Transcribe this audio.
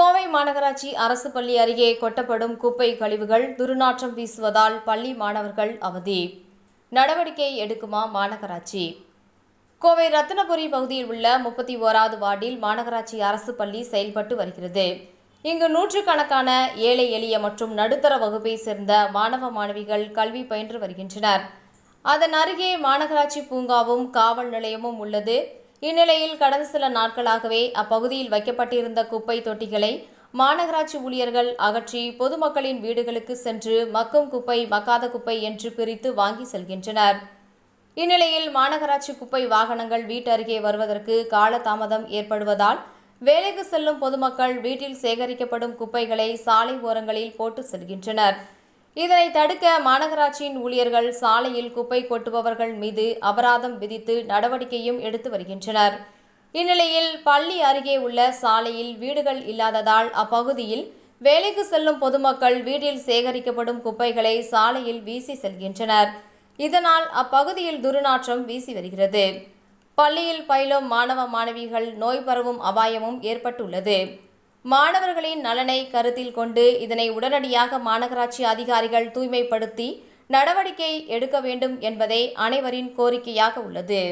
கோவை மாநகராட்சி அரசு பள்ளி அருகே கொட்டப்படும் குப்பை கழிவுகள் துர்நாற்றம் வீசுவதால் பள்ளி மாணவர்கள் அவதி. நடவடிக்கை எடுக்குமா மாநகராட்சி? கோவை ரத்தினபுரி பகுதியில் உள்ள 31வது வார்டில் மாநகராட்சி அரசு பள்ளி செயல்பட்டு வருகிறது. இங்கு நூற்றுக்கணக்கான ஏழை எளிய மற்றும் நடுத்தர வகுப்பை சேர்ந்த மாணவ மாணவிகள் கல்வி பயின்று வருகின்றனர். அதன் அருகே மாநகராட்சி பூங்காவும் காவல் நிலையமும் உள்ளது. இந்நிலையில் கடந்த சில நாட்களாகவே அப்பகுதியில் வைக்கப்பட்டிருந்த குப்பை தொட்டிகளை மாநகராட்சி ஊழியர்கள் அகற்றி பொதுமக்களின் வீடுகளுக்கு சென்று மக்கும் குப்பை மக்காத குப்பை என்று பிரித்து வாங்கி செல்கின்றனர். இந்நிலையில் மாநகராட்சி குப்பை வாகனங்கள் வீட்டு அருகே வருவதற்கு காலதாமதம் ஏற்படுவதால் வேலைக்கு செல்லும் பொதுமக்கள் வீட்டில் சேகரிக்கப்படும் குப்பைகளை சாலை ஓரங்களில் போட்டு செல்கின்றனர். இதனை தடுக்க மாநகராட்சியின் ஊழியர்கள் சாலையில் குப்பை கொட்டுபவர்கள் மீது அபராதம் விதித்து நடவடிக்கையும் எடுத்து வருகின்றனர். இந்நிலையில் பள்ளி அருகே உள்ள சாலையில் வீடுகள் இல்லாததால் அப்பகுதியில் வேலைக்கு செல்லும் பொதுமக்கள் வீட்டில் சேகரிக்கப்படும் குப்பைகளை சாலையில் வீசி செல்கின்றனர். இதனால் அப்பகுதியில் துர்நாற்றம் வீசி வருகிறது. பள்ளியில் பயிலும் மாணவ மாணவிகள் நோய் பரவும் அபாயமும் ஏற்பட்டுள்ளது. மாணவர்களின் நலனை கருத்தில் கொண்டு இதனை உடனடியாக மாநகராட்சி அதிகாரிகள் தூய்மைப்படுத்தி நடவடிக்கை எடுக்க வேண்டும் என்பதே அனைவரின் கோரிக்கையாக உள்ளது.